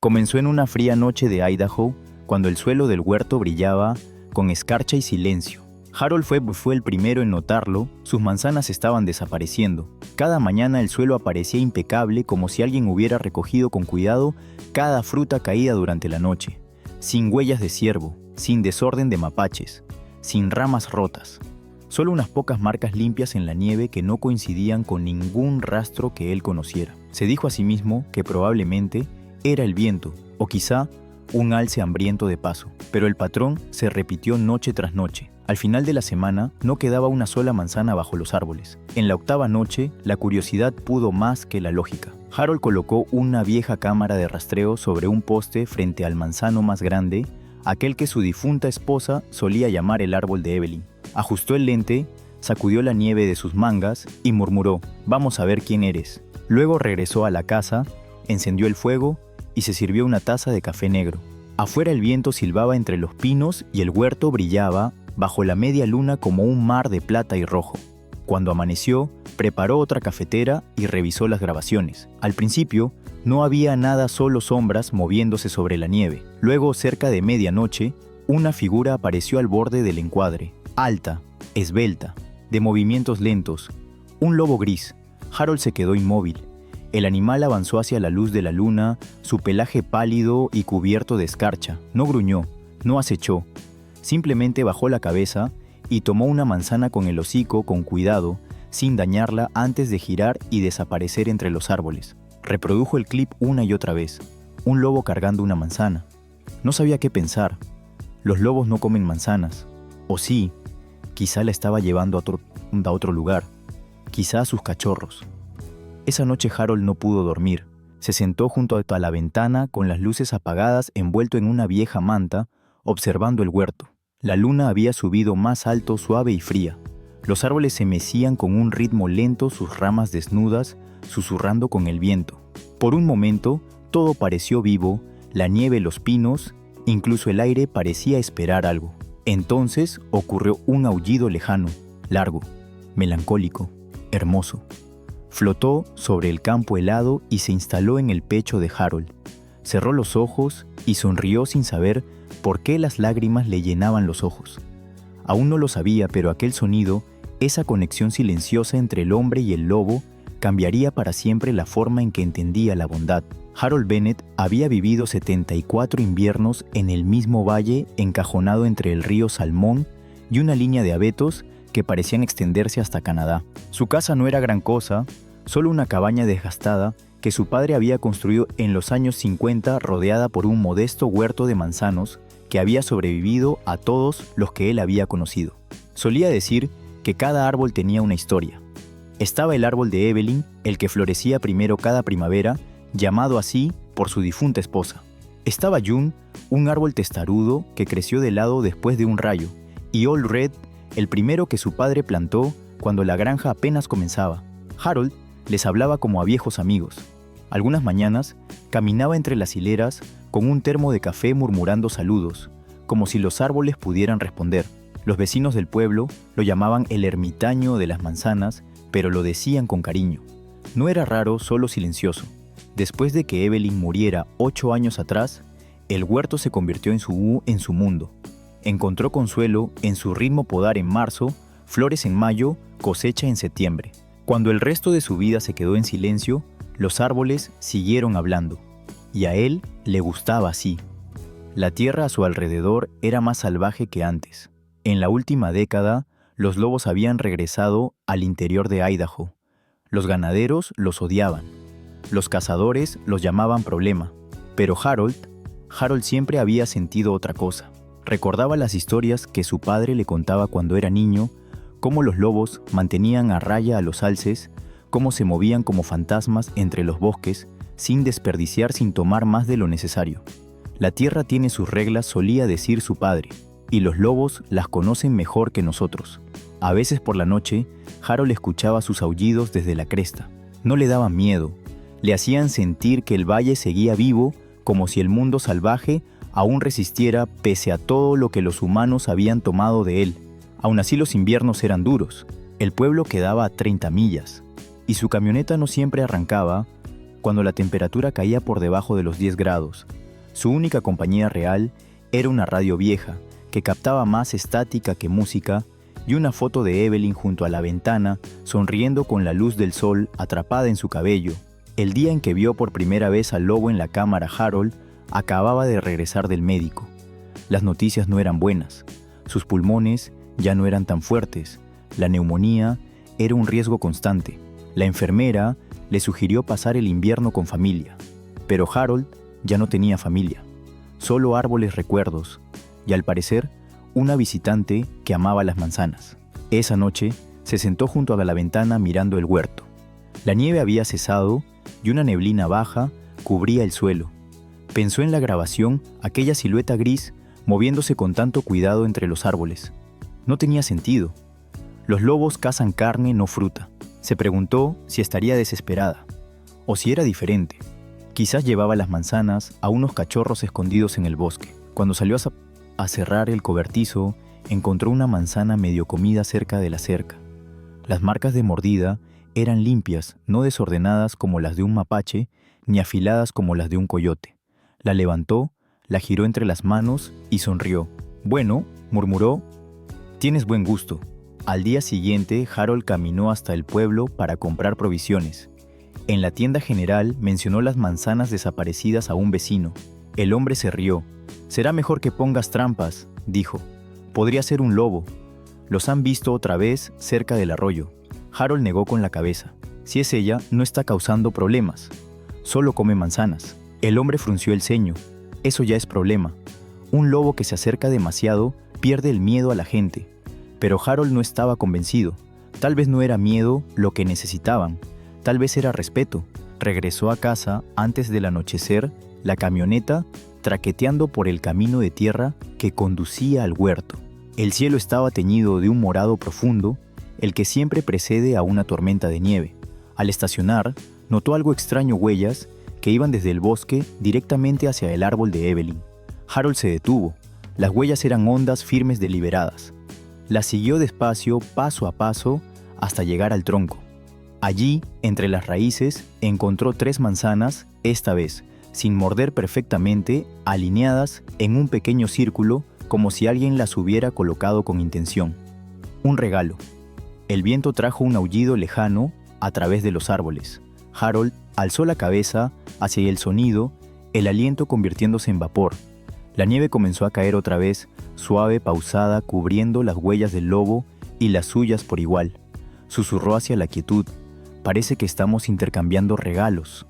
Comenzó en una fría noche de Idaho, cuando el suelo del huerto brillaba con escarcha y silencio. Harold fue el primero en notarlo. Sus manzanas estaban desapareciendo. Cada mañana el suelo aparecía impecable, como si alguien hubiera recogido con cuidado cada fruta caída durante la noche, sin huellas de ciervo, sin desorden de mapaches, sin ramas rotas. Solo unas pocas marcas limpias en la nieve que no coincidían con ningún rastro que él conociera. Se dijo a sí mismo que probablemente era el viento, o quizá un alce hambriento de paso. Pero el patrón se repitió noche tras noche. Al final de la semana no quedaba una sola manzana bajo los árboles. En la octava noche, la curiosidad pudo más que la lógica. Harold colocó una vieja cámara de rastreo sobre un poste frente al manzano más grande, aquel que su difunta esposa solía llamar el árbol de Evelyn. Ajustó el lente, sacudió la nieve de sus mangas y murmuró: «Vamos a ver quién eres». Luego regresó a la casa, encendió el fuego y se sirvió una taza de café negro. Afuera el viento silbaba entre los pinos y el huerto brillaba bajo la media luna como un mar de plata y rojo. Cuando amaneció, preparó otra cafetera y revisó las grabaciones. Al principio, no había nada, solo sombras moviéndose sobre la nieve. Luego, cerca de medianoche, una figura apareció al borde del encuadre, alta, esbelta, de movimientos lentos. Un lobo gris. Harold se quedó inmóvil. El animal avanzó hacia la luz de la luna, su pelaje pálido y cubierto de escarcha. No gruñó, no acechó. Simplemente bajó la cabeza y tomó una manzana con el hocico con cuidado, sin dañarla, antes de girar y desaparecer entre los árboles. Reprodujo el clip una y otra vez. Un lobo cargando una manzana. No sabía qué pensar. Los lobos no comen manzanas. O sí, quizá la estaba llevando a otro lugar. Quizá a sus cachorros. Esa noche Harold no pudo dormir. Se sentó junto a la ventana con las luces apagadas, envuelto en una vieja manta, observando el huerto. La luna había subido más alto, suave y fría. Los árboles se mecían con un ritmo lento, sus ramas desnudas, susurrando con el viento. Por un momento, todo pareció vivo, la nieve, los pinos, incluso el aire parecía esperar algo. Entonces ocurrió un aullido lejano, largo, melancólico, hermoso. Flotó sobre el campo helado y se instaló en el pecho de Harold. Cerró los ojos y sonrió sin saber por qué las lágrimas le llenaban los ojos. Aún no lo sabía, pero aquel sonido, esa conexión silenciosa entre el hombre y el lobo, cambiaría para siempre la forma en que entendía la bondad. Harold Bennett había vivido 74 inviernos en el mismo valle, encajonado entre el río Salmón y una línea de abetos que parecían extenderse hasta Canadá. Su casa no era gran cosa, solo una cabaña desgastada que su padre había construido en los años 50, rodeada por un modesto huerto de manzanos que había sobrevivido a todos los que él había conocido. Solía decir que cada árbol tenía una historia. Estaba el árbol de Evelyn, el que florecía primero cada primavera, llamado así por su difunta esposa. Estaba June, un árbol testarudo que creció de lado después de un rayo, y Old Red, el primero que su padre plantó cuando la granja apenas comenzaba. Harold les hablaba como a viejos amigos. Algunas mañanas caminaba entre las hileras con un termo de café murmurando saludos, como si los árboles pudieran responder. Los vecinos del pueblo lo llamaban el ermitaño de las manzanas, pero lo decían con cariño. No era raro, solo silencioso. Después de que Evelyn muriera 8 años atrás, el huerto se convirtió en su mundo. Encontró consuelo en su ritmo: podar en marzo, flores en mayo, cosecha en septiembre. Cuando el resto de su vida se quedó en silencio, los árboles siguieron hablando. Y a él le gustaba así. La tierra a su alrededor era más salvaje que antes. En la última década, los lobos habían regresado al interior de Idaho. Los ganaderos los odiaban. Los cazadores los llamaban problema. Pero Harold siempre había sentido otra cosa. Recordaba las historias que su padre le contaba cuando era niño, cómo los lobos mantenían a raya a los alces, cómo se movían como fantasmas entre los bosques, sin desperdiciar, sin tomar más de lo necesario. La tierra tiene sus reglas, solía decir su padre, y los lobos las conocen mejor que nosotros. A veces por la noche, Harold escuchaba sus aullidos desde la cresta. No le daban miedo, le hacían sentir que el valle seguía vivo, como si el mundo salvaje aún resistiera pese a todo lo que los humanos habían tomado de él. Aún así los inviernos eran duros. El pueblo quedaba a 30 millas, y su camioneta no siempre arrancaba, cuando la temperatura caía por debajo de los 10 grados. Su única compañía real era una radio vieja, que captaba más estática que música, y una foto de Evelyn junto a la ventana, sonriendo con la luz del sol atrapada en su cabello. El día en que vio por primera vez al lobo en la cámara, Harold acababa de regresar del médico. Las noticias no eran buenas. Sus pulmones ya no eran tan fuertes. La neumonía era un riesgo constante. La enfermera le sugirió pasar el invierno con familia. Pero Harold ya no tenía familia, solo árboles recuerdos, y al parecer, una visitante que amaba las manzanas. Esa noche, se sentó junto a la ventana mirando el huerto. La nieve había cesado y una neblina baja cubría el suelo. Pensó en la grabación, aquella silueta gris moviéndose con tanto cuidado entre los árboles. No tenía sentido. Los lobos cazan carne, no fruta. Se preguntó si estaría desesperada, o si era diferente. Quizás llevaba las manzanas a unos cachorros escondidos en el bosque. Cuando salió a cerrar el cobertizo, encontró una manzana medio comida cerca de la cerca. Las marcas de mordida eran limpias, no desordenadas como las de un mapache, ni afiladas como las de un coyote. La levantó, la giró entre las manos y sonrió. «Bueno», murmuró, «tienes buen gusto». Al día siguiente, Harold caminó hasta el pueblo para comprar provisiones. En la tienda general mencionó las manzanas desaparecidas a un vecino. El hombre se rió. «Será mejor que pongas trampas», dijo. «Podría ser un lobo. Los han visto otra vez cerca del arroyo». Harold negó con la cabeza. «Si es ella, no está causando problemas. Solo come manzanas». El hombre frunció el ceño. «Eso ya es problema. Un lobo que se acerca demasiado pierde el miedo a la gente». Pero Harold no estaba convencido. Tal vez no era miedo lo que necesitaban. Tal vez era respeto. Regresó a casa antes del anochecer, la camioneta traqueteando por el camino de tierra que conducía al huerto. El cielo estaba teñido de un morado profundo, el que siempre precede a una tormenta de nieve. Al estacionar, notó algo extraño: huellas que iban desde el bosque directamente hacia el árbol de Evelyn. Harold se detuvo. Las huellas eran hondas, firmes, deliberadas. Las siguió despacio, paso a paso, hasta llegar al tronco. Allí, entre las raíces, encontró 3 manzanas, esta vez, sin morder perfectamente, alineadas en un pequeño círculo, como si alguien las hubiera colocado con intención. Un regalo. El viento trajo un aullido lejano a través de los árboles. Harold alzó la cabeza hacia el sonido, el aliento convirtiéndose en vapor. La nieve comenzó a caer otra vez, suave, pausada, cubriendo las huellas del lobo y las suyas por igual. Susurró hacia la quietud. «Parece que estamos intercambiando regalos».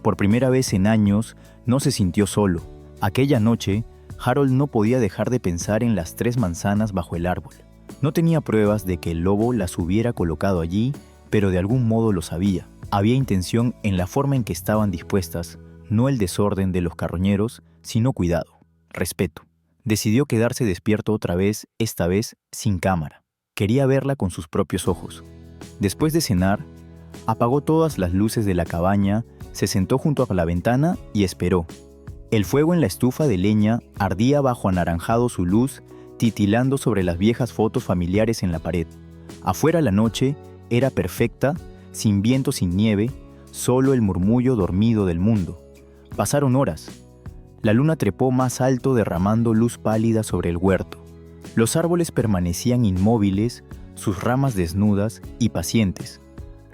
Por primera vez en años, no se sintió solo. Aquella noche, Harold no podía dejar de pensar en las 3 manzanas bajo el árbol. No tenía pruebas de que el lobo las hubiera colocado allí, pero de algún modo lo sabía. Había intención en la forma en que estaban dispuestas, no el desorden de los carroñeros, sino cuidado, respeto. Decidió quedarse despierto otra vez, esta vez sin cámara. Quería verla con sus propios ojos. Después de cenar, apagó todas las luces de la cabaña, se sentó junto a la ventana y esperó. El fuego en la estufa de leña ardía bajo anaranjado su luz, titilando sobre las viejas fotos familiares en la pared. Afuera la noche era perfecta, sin viento, sin nieve, solo el murmullo dormido del mundo. Pasaron horas. La luna trepó más alto derramando luz pálida sobre el huerto. Los árboles permanecían inmóviles, sus ramas desnudas y pacientes.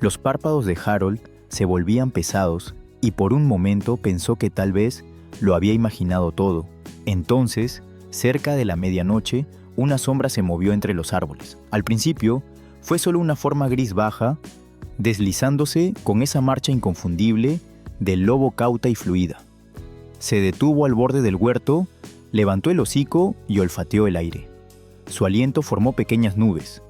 Los párpados de Harold se volvían pesados y por un momento pensó que tal vez lo había imaginado todo. Entonces, cerca de la medianoche, una sombra se movió entre los árboles. Al principio, fue solo una forma gris baja, deslizándose con esa marcha inconfundible del lobo cauta y fluida. Se detuvo al borde del huerto, levantó el hocico y olfateó el aire. Su aliento formó pequeñas nubes.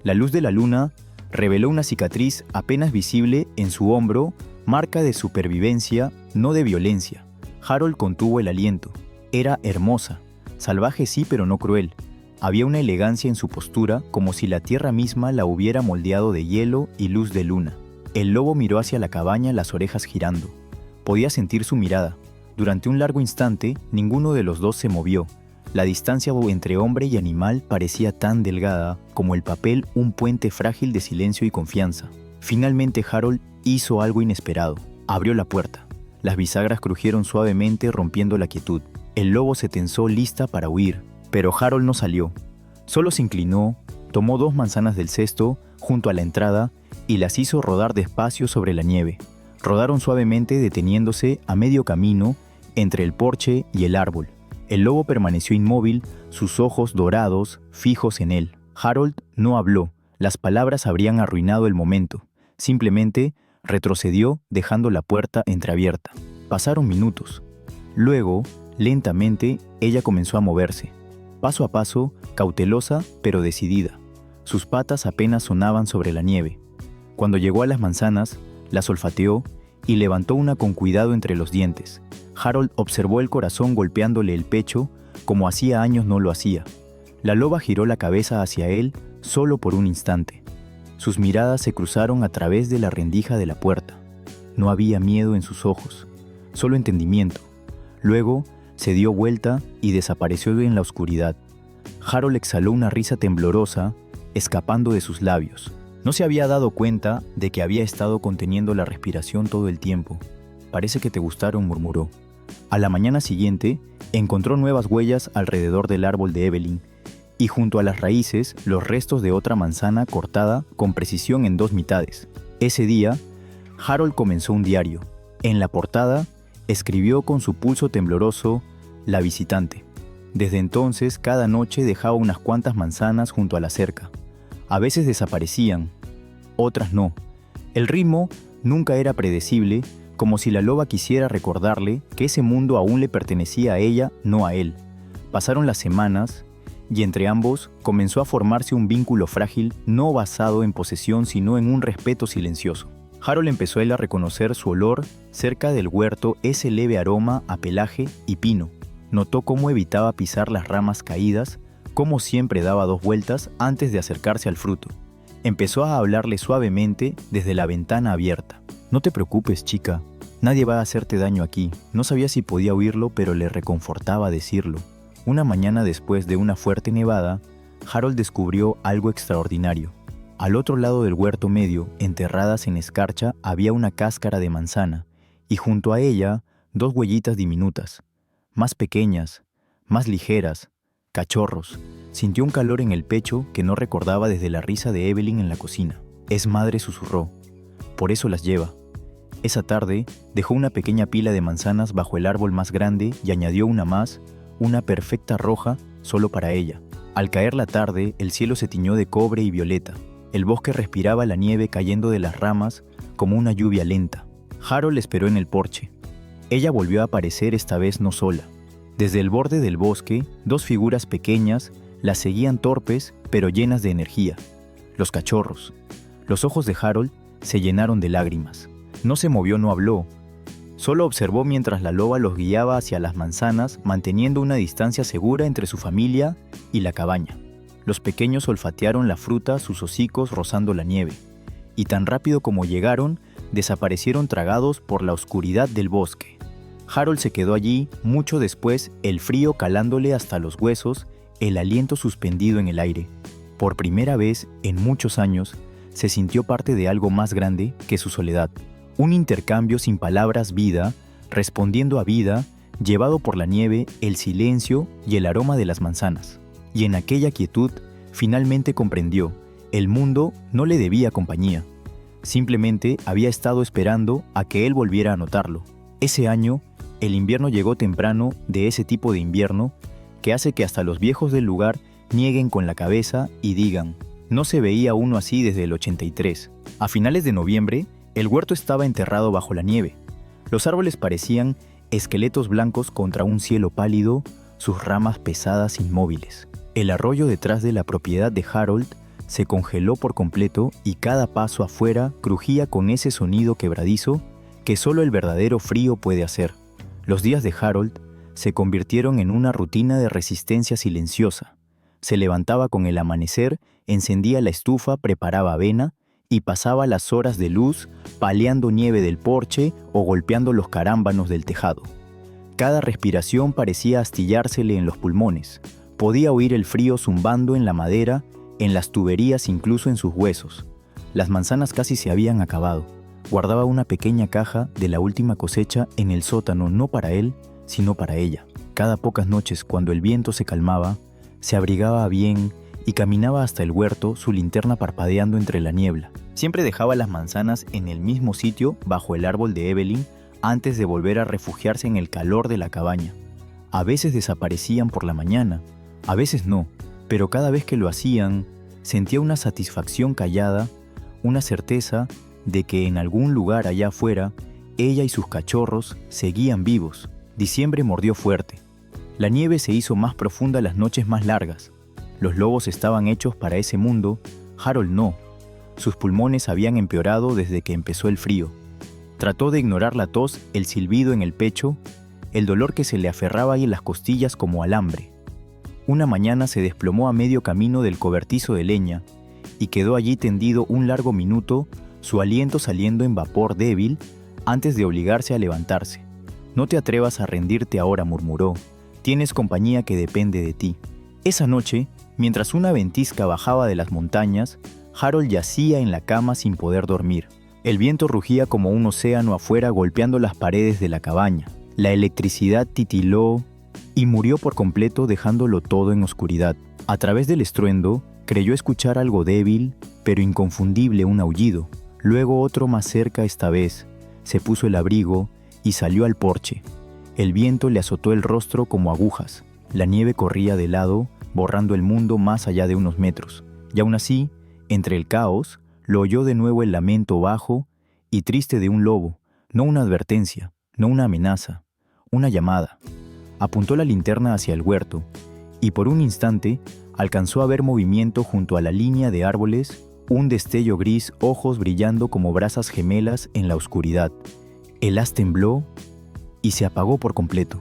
La luz de la luna reveló una cicatriz apenas visible en su hombro, marca de supervivencia, no de violencia. Harold contuvo el aliento. Era hermosa, salvaje sí, pero no cruel. Había una elegancia en su postura, como si la tierra misma la hubiera moldeado de hielo y luz de luna. El lobo miró hacia la cabaña, las orejas girando. Podía sentir su mirada. Durante un largo instante, ninguno de los dos se movió. La distancia entre hombre y animal parecía tan delgada como el papel, un puente frágil de silencio y confianza. Finalmente Harold hizo algo inesperado. Abrió la puerta. Las bisagras crujieron suavemente rompiendo la quietud. El lobo se tensó lista para huir, pero Harold no salió. Solo se inclinó, tomó 2 manzanas del cesto junto a la entrada y las hizo rodar despacio sobre la nieve. Rodaron suavemente deteniéndose a medio camino entre el porche y el árbol. El lobo permaneció inmóvil, sus ojos dorados fijos en él. Harold no habló, las palabras habrían arruinado el momento. Simplemente retrocedió dejando la puerta entreabierta. Pasaron minutos. Luego, lentamente, ella comenzó a moverse. Paso a paso, cautelosa pero decidida. Sus patas apenas sonaban sobre la nieve. Cuando llegó a las manzanas, las olfateó y levantó una con cuidado entre los dientes. Harold observó el corazón golpeándole el pecho como hacía años no lo hacía. La loba giró la cabeza hacia él solo por un instante. Sus miradas se cruzaron a través de la rendija de la puerta. No había miedo en sus ojos, solo entendimiento. Luego se dio vuelta y desapareció en la oscuridad. Harold exhaló una risa temblorosa, escapando de sus labios. No se había dado cuenta de que había estado conteniendo la respiración todo el tiempo. «Parece que te gustaron», murmuró. A la mañana siguiente, encontró nuevas huellas alrededor del árbol de Evelyn y junto a las raíces los restos de otra manzana cortada con precisión en 2 mitades. Ese día, Harold comenzó un diario. En la portada, escribió con su pulso tembloroso «La visitante». Desde entonces, cada noche dejaba unas cuantas manzanas junto a la cerca. A veces desaparecían, otras no. El ritmo nunca era predecible, como si la loba quisiera recordarle que ese mundo aún le pertenecía a ella, no a él. Pasaron las semanas y entre ambos comenzó a formarse un vínculo frágil, no basado en posesión sino en un respeto silencioso. Harold empezó a reconocer su olor cerca del huerto, ese leve aroma a pelaje y pino. Notó cómo evitaba pisar las ramas caídas, cómo siempre daba 2 vueltas antes de acercarse al fruto. Empezó a hablarle suavemente desde la ventana abierta. «No te preocupes, chica. Nadie va a hacerte daño aquí». No sabía si podía oírlo, pero le reconfortaba decirlo. Una mañana después de una fuerte nevada, Harold descubrió algo extraordinario. Al otro lado del huerto medio, enterradas en escarcha, había una cáscara de manzana, y junto a ella 2 huellitas diminutas, más pequeñas, más ligeras, cachorros. Sintió un calor en el pecho que no recordaba desde la risa de Evelyn en la cocina. «Es madre», susurró. «Por eso las lleva». Esa tarde dejó una pequeña pila de manzanas bajo el árbol más grande y añadió una más, una perfecta roja, solo para ella. Al caer la tarde, el cielo se tiñó de cobre y violeta. El bosque respiraba la nieve cayendo de las ramas como una lluvia lenta. Harold esperó en el porche. Ella volvió a aparecer, esta vez no sola. Desde el borde del bosque, 2 figuras pequeñas la seguían torpes pero llenas de energía. Los cachorros. Los ojos de Harold se llenaron de lágrimas. No se movió, no habló. Solo observó mientras la loba los guiaba hacia las manzanas, manteniendo una distancia segura entre su familia y la cabaña. Los pequeños olfatearon la fruta, sus hocicos rozando la nieve, y tan rápido como llegaron, desaparecieron tragados por la oscuridad del bosque. Harold se quedó allí, mucho después, el frío calándole hasta los huesos, el aliento suspendido en el aire. Por primera vez en muchos años, se sintió parte de algo más grande que su soledad. Un intercambio sin palabras, vida, respondiendo a vida, llevado por la nieve, el silencio y el aroma de las manzanas. Y en aquella quietud, finalmente comprendió, el mundo no le debía compañía. Simplemente había estado esperando a que él volviera a notarlo. Ese año, el invierno llegó temprano, de ese tipo de invierno que hace que hasta los viejos del lugar nieguen con la cabeza y digan, no se veía uno así desde el 83. A finales de noviembre, el huerto estaba enterrado bajo la nieve. Los árboles parecían esqueletos blancos contra un cielo pálido, sus ramas pesadas inmóviles. El arroyo detrás de la propiedad de Harold se congeló por completo y cada paso afuera crujía con ese sonido quebradizo que solo el verdadero frío puede hacer. Los días de Harold se convirtieron en una rutina de resistencia silenciosa. Se levantaba con el amanecer, encendía la estufa, preparaba avena y pasaba las horas de luz paleando nieve del porche o golpeando los carámbanos del tejado. Cada respiración parecía astillársele en los pulmones. Podía oír el frío zumbando en la madera, en las tuberías, incluso en sus huesos. Las manzanas casi se habían acabado. guardaba una pequeña caja de la última cosecha en el sótano, no para él, sino para ella. Cada pocas noches, cuando el viento se calmaba, se abrigaba bien y caminaba hasta el huerto, su linterna parpadeando entre la niebla. Siempre dejaba las manzanas en el mismo sitio, bajo el árbol de Evelyn, antes de volver a refugiarse en el calor de la cabaña. A veces desaparecían por la mañana, a veces no, pero cada vez que lo hacían, sentía una satisfacción callada, una certeza de que en algún lugar allá afuera, ella y sus cachorros seguían vivos. Diciembre mordió fuerte. La nieve se hizo más profunda, las noches más largas. Los lobos estaban hechos para ese mundo, Harold no. Sus pulmones habían empeorado desde que empezó el frío. Trató de ignorar la tos, el silbido en el pecho, el dolor que se le aferraba ahí en las costillas como alambre. Una mañana se desplomó a medio camino del cobertizo de leña y quedó allí tendido un largo minuto, su aliento saliendo en vapor débil antes de obligarse a levantarse. «No te atrevas a rendirte ahora», murmuró. «Tienes compañía que depende de ti». Esa noche, mientras una ventisca bajaba de las montañas, Harold yacía en la cama sin poder dormir. El viento rugía como un océano afuera, golpeando las paredes de la cabaña. La electricidad titiló y murió por completo, dejándolo todo en oscuridad. A través del estruendo, creyó escuchar algo débil, pero inconfundible, un aullido. Luego otro más cerca esta vez. Se puso el abrigo y salió al porche. El viento le azotó el rostro como agujas. La nieve corría de lado, borrando el mundo más allá de unos metros. Y aún así, entre el caos, lo oyó de nuevo el lamento bajo y triste de un lobo, no una advertencia, no una amenaza, una llamada. Apuntó la linterna hacia el huerto y por un instante alcanzó a ver movimiento junto a la línea de árboles, un destello gris, ojos brillando como brasas gemelas en la oscuridad. El haz tembló y se apagó por completo.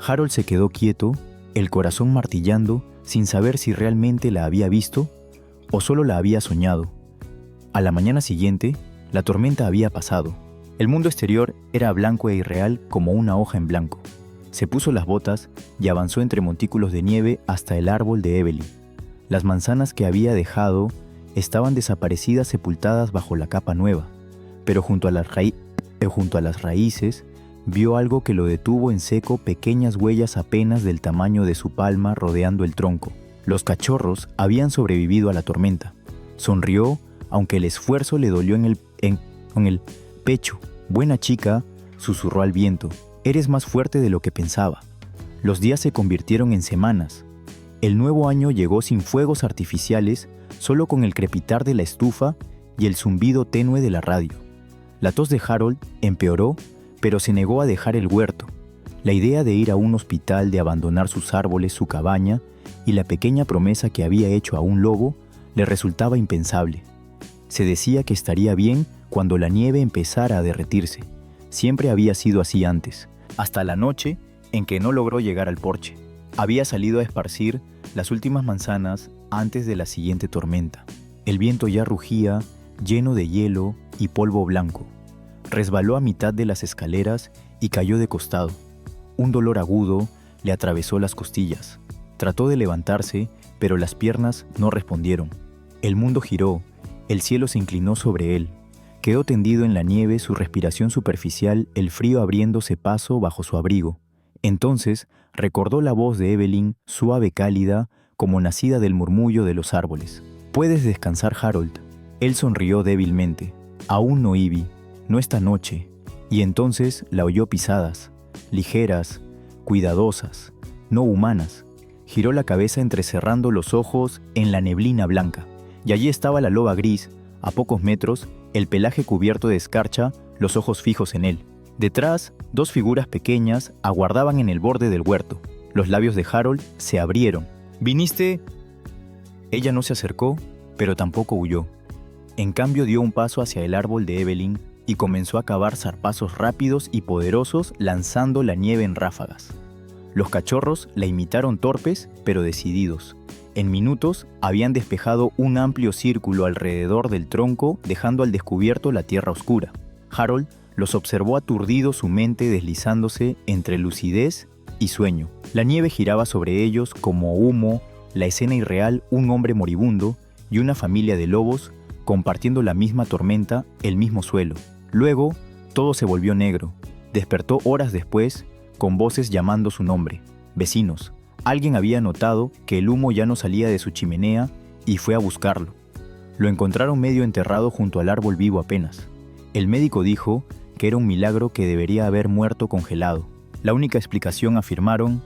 Harold se quedó quieto, el corazón martillando, sin saber si realmente la había visto o solo la había soñado. A la mañana siguiente, la tormenta había pasado. El mundo exterior era blanco e irreal como una hoja en blanco. Se puso las botas y avanzó entre montículos de nieve hasta el árbol de Evelyn. Las manzanas que había dejado estaban desaparecidas, sepultadas bajo la capa nueva, pero junto a las raíces vio algo que lo detuvo en seco, pequeñas huellas apenas del tamaño de su palma rodeando el tronco. Los cachorros habían sobrevivido a la tormenta. Sonrió, aunque el esfuerzo le dolió en el pecho. «Buena chica», susurró al viento. «Eres más fuerte de lo que pensaba». Los días se convirtieron en semanas. El nuevo año llegó sin fuegos artificiales, solo con el crepitar de la estufa y el zumbido tenue de la radio. La tos de Harold empeoró, pero se negó a dejar el huerto. La idea de ir a un hospital, de abandonar sus árboles, su cabaña y la pequeña promesa que había hecho a un lobo le resultaba impensable. Se decía que estaría bien cuando la nieve empezara a derretirse. Siempre había sido así antes, hasta la noche en que no logró llegar al porche. Había salido a esparcir las últimas manzanas antes de la siguiente tormenta. El viento ya rugía, lleno de hielo y polvo blanco. Resbaló a mitad de las escaleras y cayó de costado. Un dolor agudo le atravesó las costillas. Trató de levantarse, pero las piernas no respondieron. El mundo giró, el cielo se inclinó sobre él. Quedó tendido en la nieve, su respiración superficial, el frío abriéndose paso bajo su abrigo. Entonces recordó la voz de Evelyn, suave, cálida, como nacida del murmullo de los árboles. «Puedes descansar, Harold». Él sonrió débilmente. «Aún no, Ivy, no esta noche». Y entonces la oyó pisadas, ligeras, cuidadosas, no humanas. Giró la cabeza entrecerrando los ojos en la neblina blanca. Y allí estaba la loba gris, a pocos metros, el pelaje cubierto de escarcha, los ojos fijos en él. Detrás, dos figuras pequeñas aguardaban en el borde del huerto. Los labios de Harold se abrieron. «¿Viniste?» Ella no se acercó, pero tampoco huyó. En cambio dio un paso hacia el árbol de Evelyn y comenzó a cavar zarpazos rápidos y poderosos, lanzando la nieve en ráfagas. Los cachorros la imitaron, torpes pero decididos. En minutos habían despejado un amplio círculo alrededor del tronco, dejando al descubierto la tierra oscura. Harold los observó aturdido, su mente deslizándose entre lucidez y sueño. La nieve giraba sobre ellos como humo, la escena irreal, un hombre moribundo y una familia de lobos compartiendo la misma tormenta, el mismo suelo. Luego, todo se volvió negro. Despertó horas después, con voces llamando su nombre. Vecinos. Alguien había notado que el humo ya no salía de su chimenea y fue a buscarlo. Lo encontraron medio enterrado junto al árbol vivo apenas. El médico dijo que era un milagro que debería haber muerto congelado. La única explicación, afirmaron,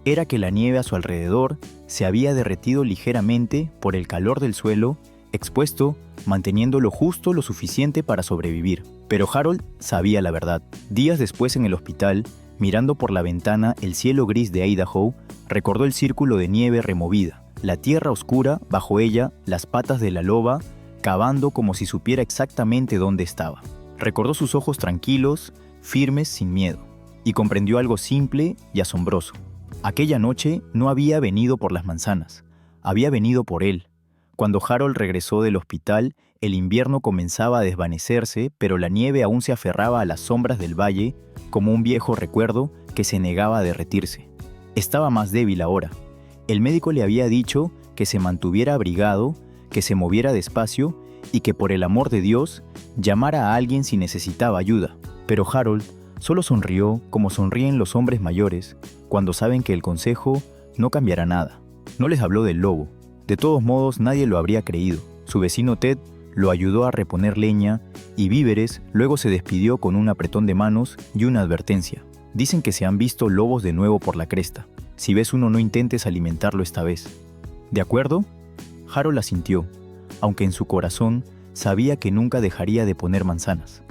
era que la nieve a su alrededor se había derretido ligeramente por el calor del suelo, expuesto, manteniéndolo justo lo suficiente para sobrevivir. Pero Harold sabía la verdad. Días después en el hospital, mirando por la ventana el cielo gris de Idaho, recordó el círculo de nieve removida, la tierra oscura, bajo ella, las patas de la loba, cavando como si supiera exactamente dónde estaba. Recordó sus ojos tranquilos, firmes, sin miedo, y comprendió algo simple y asombroso. Aquella noche no había venido por las manzanas, había venido por él. Cuando Harold regresó del hospital, el invierno comenzaba a desvanecerse, pero la nieve aún se aferraba a las sombras del valle como un viejo recuerdo que se negaba a derretirse. Estaba más débil ahora. El médico le había dicho que se mantuviera abrigado, que se moviera despacio y que por el amor de Dios llamara a alguien si necesitaba ayuda. Pero Harold solo sonrió como sonríen los hombres mayores cuando saben que el consejo no cambiará nada. No les habló del lobo. De todos modos, nadie lo habría creído. Su vecino Ted lo ayudó a reponer leña y víveres, luego se despidió con un apretón de manos y una advertencia. Dicen que se han visto lobos de nuevo por la cresta. Si ves uno, no intentes alimentarlo esta vez. ¿De acuerdo? Harold asintió, aunque en su corazón sabía que nunca dejaría de poner manzanas.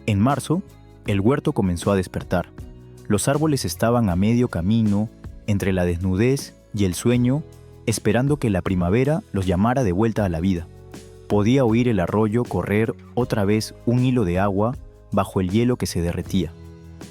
En marzo, el huerto comenzó a despertar. Los árboles estaban a medio camino, entre la desnudez y el sueño, esperando que la primavera los llamara de vuelta a la vida. Podía oír el arroyo correr otra vez un hilo de agua bajo el hielo que se derretía.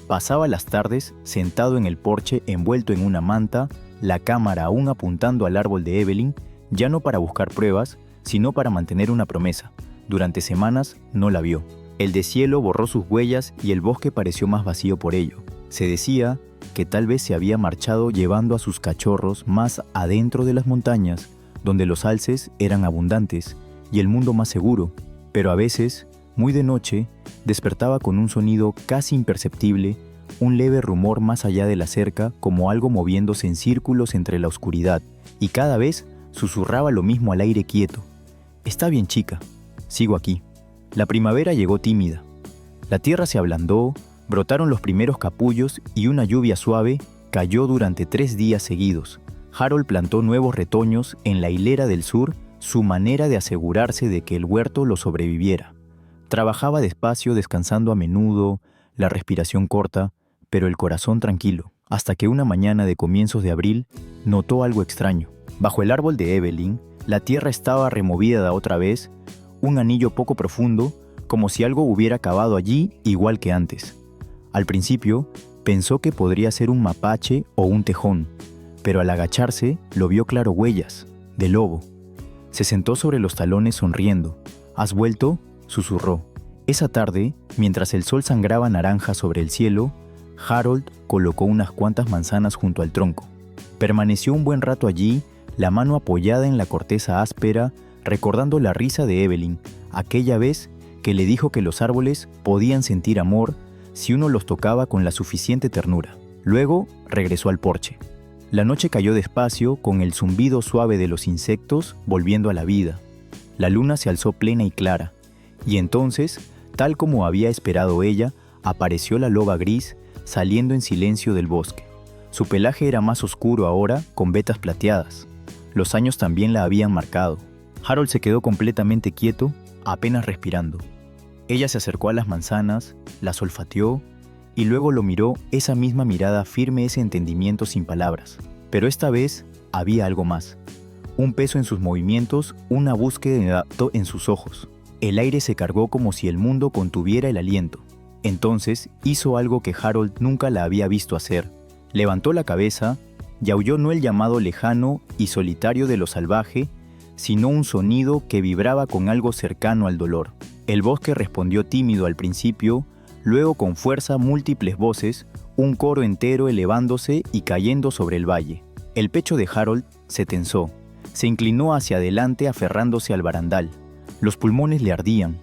Pasaba las tardes sentado en el porche envuelto en una manta, la cámara aún apuntando al árbol de Evelyn, ya no para buscar pruebas, sino para mantener una promesa. Durante semanas no la vio. El deshielo borró sus huellas y el bosque pareció más vacío por ello. Se decía que tal vez se había marchado llevando a sus cachorros más adentro de las montañas, donde los alces eran abundantes y el mundo más seguro, pero a veces, muy de noche, despertaba con un sonido casi imperceptible, un leve rumor más allá de la cerca, como algo moviéndose en círculos entre la oscuridad, y cada vez susurraba lo mismo al aire quieto. «Está bien, chica, sigo aquí». La primavera llegó tímida. La tierra se ablandó, brotaron los primeros capullos y una lluvia suave cayó durante 3 días seguidos. Harold plantó nuevos retoños en la hilera del sur, su manera de asegurarse de que el huerto lo sobreviviera. Trabajaba despacio, descansando a menudo, la respiración corta, pero el corazón tranquilo, hasta que una mañana de comienzos de abril notó algo extraño. Bajo el árbol de Evelyn, la tierra estaba removida otra vez, un anillo poco profundo, como si algo hubiera cavado allí igual que antes. Al principio, pensó que podría ser un mapache o un tejón, pero al agacharse, lo vio claro huellas, de lobo. Se sentó sobre los talones sonriendo. «¿Has vuelto?», susurró. Esa tarde, mientras el sol sangraba naranja sobre el cielo, Harold colocó unas cuantas manzanas junto al tronco. Permaneció un buen rato allí, la mano apoyada en la corteza áspera, recordando la risa de Evelyn, aquella vez que le dijo que los árboles podían sentir amor si uno los tocaba con la suficiente ternura. Luego regresó al porche. La noche cayó despacio, con el zumbido suave de los insectos volviendo a la vida. La luna se alzó plena y clara, y entonces, tal como había esperado ella, apareció la loba gris saliendo en silencio del bosque. Su pelaje era más oscuro ahora, con vetas plateadas. Los años también la habían marcado. Harold se quedó completamente quieto, apenas respirando. Ella se acercó a las manzanas, las olfateó, y luego lo miró, esa misma mirada firme, ese entendimiento sin palabras. Pero esta vez había algo más. Un peso en sus movimientos, una búsqueda en sus ojos. El aire se cargó como si el mundo contuviera el aliento. Entonces hizo algo que Harold nunca la había visto hacer. Levantó la cabeza y aulló no el llamado lejano y solitario de lo salvaje, sino un sonido que vibraba con algo cercano al dolor. El bosque respondió tímido al principio, luego con fuerza múltiples voces, un coro entero elevándose y cayendo sobre el valle. El pecho de Harold se tensó, se inclinó hacia adelante aferrándose al barandal. Los pulmones le ardían.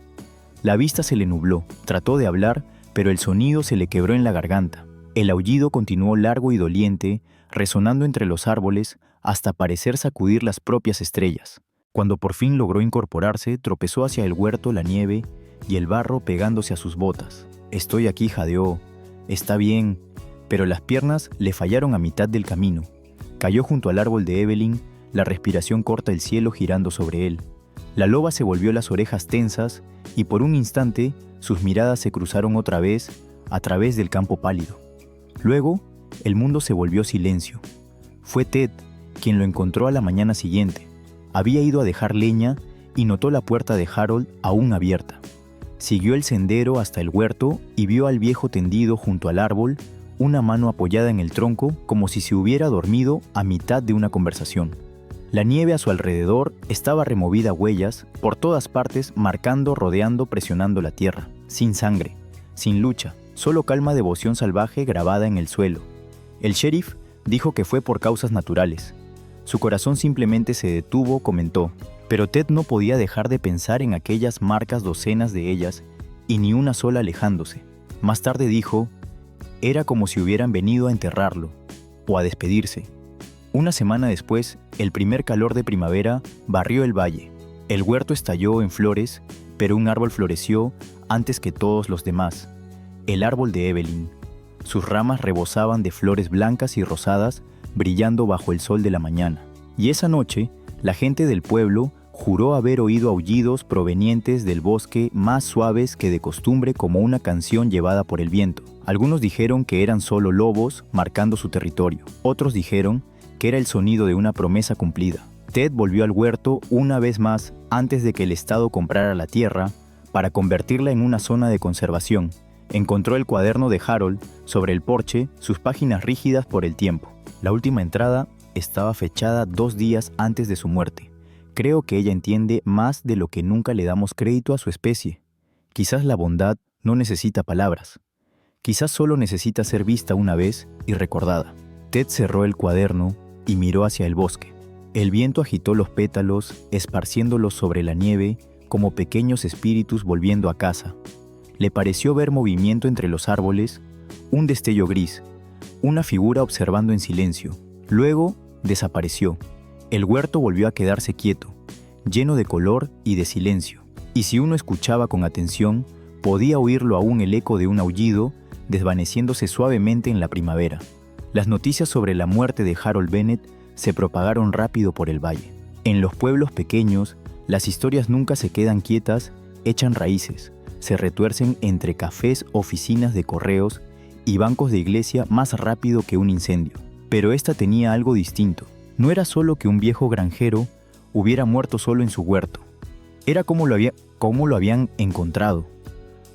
La vista se le nubló, trató de hablar, pero el sonido se le quebró en la garganta. El aullido continuó largo y doliente, resonando entre los árboles hasta parecer sacudir las propias estrellas. Cuando por fin logró incorporarse, tropezó hacia el huerto la nieve y el barro pegándose a sus botas. «Estoy aquí», jadeó. «Está bien», pero las piernas le fallaron a mitad del camino. Cayó junto al árbol de Evelyn, la respiración corta el cielo girando sobre él. La loba se volvió las orejas tensas y por un instante sus miradas se cruzaron otra vez a través del campo pálido. Luego, el mundo se volvió silencio. Fue Ted quien lo encontró a la mañana siguiente. Había ido a dejar leña y notó la puerta de Harold aún abierta. Siguió el sendero hasta el huerto y vio al viejo tendido junto al árbol, una mano apoyada en el tronco como si se hubiera dormido a mitad de una conversación. La nieve a su alrededor estaba removida a huellas, por todas partes, marcando, rodeando, presionando la tierra. Sin sangre, sin lucha, solo calma devoción salvaje grabada en el suelo. El sheriff dijo que fue por causas naturales. Su corazón simplemente se detuvo, comentó, pero Ted no podía dejar de pensar en aquellas marcas, docenas de ellas, y ni una sola alejándose. Más tarde dijo, era como si hubieran venido a enterrarlo, o a despedirse. Una semana después, el primer calor de primavera barrió el valle. El huerto estalló en flores, pero un árbol floreció antes que todos los demás. El árbol de Evelyn. Sus ramas rebosaban de flores blancas y rosadas, brillando bajo el sol de la mañana. Y esa noche, la gente del pueblo juró haber oído aullidos provenientes del bosque más suaves que de costumbre, como una canción llevada por el viento. Algunos dijeron que eran solo lobos marcando su territorio. Otros dijeron que era el sonido de una promesa cumplida. Ted volvió al huerto una vez más antes de que el Estado comprara la tierra para convertirla en una zona de conservación. Encontró el cuaderno de Harold sobre el porche, sus páginas rígidas por el tiempo. La última entrada estaba fechada 2 días antes de su muerte. Creo que ella entiende más de lo que nunca le damos crédito a su especie. Quizás la bondad no necesita palabras. Quizás solo necesita ser vista una vez y recordada. Ted cerró el cuaderno y miró hacia el bosque. El viento agitó los pétalos, esparciéndolos sobre la nieve como pequeños espíritus volviendo a casa. Le pareció ver movimiento entre los árboles, un destello gris, una figura observando en silencio. Luego desapareció. El huerto volvió a quedarse quieto, lleno de color y de silencio. Y si uno escuchaba con atención, podía oírlo aún el eco de un aullido desvaneciéndose suavemente en la primavera. Las noticias sobre la muerte de Harold Bennett se propagaron rápido por el valle. En los pueblos pequeños, las historias nunca se quedan quietas, echan raíces, se retuercen entre cafés, oficinas de correos y bancos de iglesia más rápido que un incendio. Pero esta tenía algo distinto. No era solo que un viejo granjero hubiera muerto solo en su huerto. Era cómo lo habían encontrado.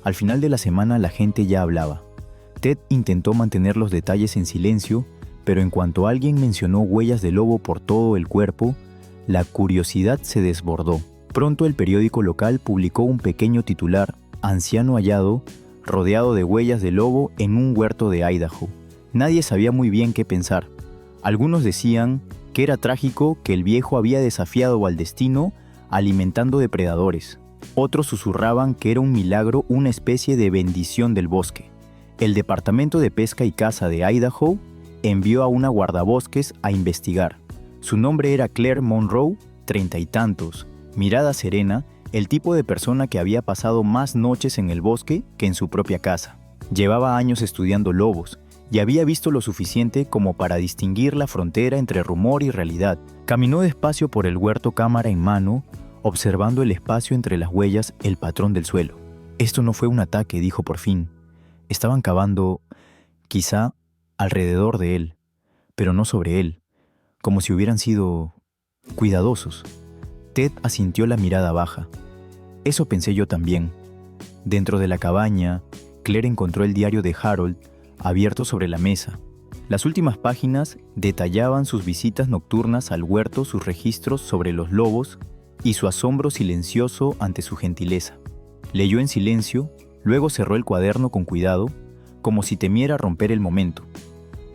Al final de la semana la gente ya hablaba. Ted intentó mantener los detalles en silencio, pero en cuanto alguien mencionó huellas de lobo por todo el cuerpo, la curiosidad se desbordó. Pronto el periódico local publicó un pequeño titular: anciano hallado, rodeado de huellas de lobo en un huerto de Idaho. Nadie sabía muy bien qué pensar. Algunos decían que era trágico que el viejo había desafiado al destino alimentando depredadores. Otros susurraban que era un milagro, una especie de bendición del bosque. El Departamento de Pesca y Caza de Idaho envió a una guardabosques a investigar. Su nombre era Claire Monroe, 30 y tantos, mirada serena, el tipo de persona que había pasado más noches en el bosque que en su propia casa. Llevaba años estudiando lobos y había visto lo suficiente como para distinguir la frontera entre rumor y realidad. Caminó despacio por el huerto, cámara en mano, observando el espacio entre las huellas, el patrón del suelo. Esto no fue un ataque, dijo por fin. Estaban cavando, quizá, alrededor de él, pero no sobre él, como si hubieran sido cuidadosos. Ted asintió la mirada baja. Eso pensé yo también. Dentro de la cabaña, Claire encontró el diario de Harold abierto sobre la mesa. Las últimas páginas detallaban sus visitas nocturnas al huerto, sus registros sobre los lobos y su asombro silencioso ante su gentileza. Leyó en silencio, luego cerró el cuaderno con cuidado, como si temiera romper el momento.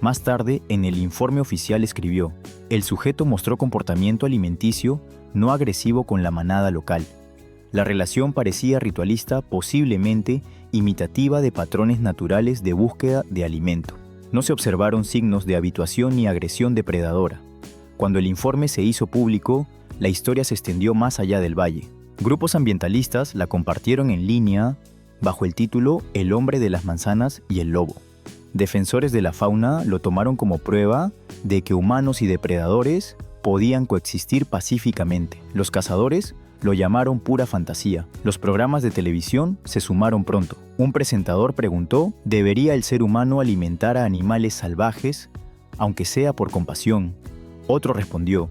Más tarde, en el informe oficial escribió: el sujeto mostró comportamiento alimenticio no agresivo con la manada local. La relación parecía ritualista, posiblemente imitativa de patrones naturales de búsqueda de alimento. No se observaron signos de habituación ni agresión depredadora. Cuando el informe se hizo público, la historia se extendió más allá del valle. Grupos ambientalistas la compartieron en línea bajo el título El hombre de las manzanas y el lobo. Defensores de la fauna lo tomaron como prueba de que humanos y depredadores podían coexistir pacíficamente. Los cazadores lo llamaron pura fantasía. Los programas de televisión se sumaron pronto. Un presentador preguntó, ¿debería el ser humano alimentar a animales salvajes, aunque sea por compasión? Otro respondió,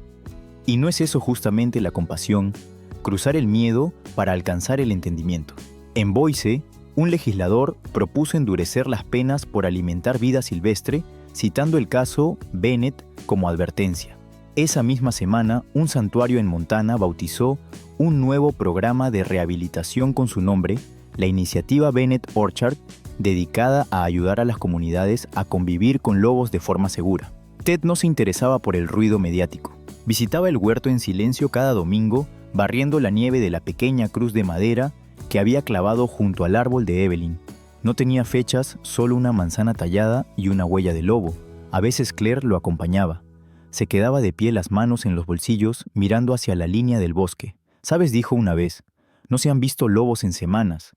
¿y no es eso justamente la compasión? Cruzar el miedo para alcanzar el entendimiento. En Boise, un legislador propuso endurecer las penas por alimentar vida silvestre, citando el caso Bennett como advertencia. Esa misma semana, un santuario en Montana bautizó un nuevo programa de rehabilitación con su nombre, la iniciativa Bennett Orchard, dedicada a ayudar a las comunidades a convivir con lobos de forma segura. Ted no se interesaba por el ruido mediático. Visitaba el huerto en silencio cada domingo, barriendo la nieve de la pequeña cruz de madera que había clavado junto al árbol de Evelyn. No tenía fechas, solo una manzana tallada y una huella de lobo. A veces Claire lo acompañaba. Se quedaba de pie, las manos en los bolsillos, mirando hacia la línea del bosque. «¿Sabes?», dijo una vez, «no se han visto lobos en semanas».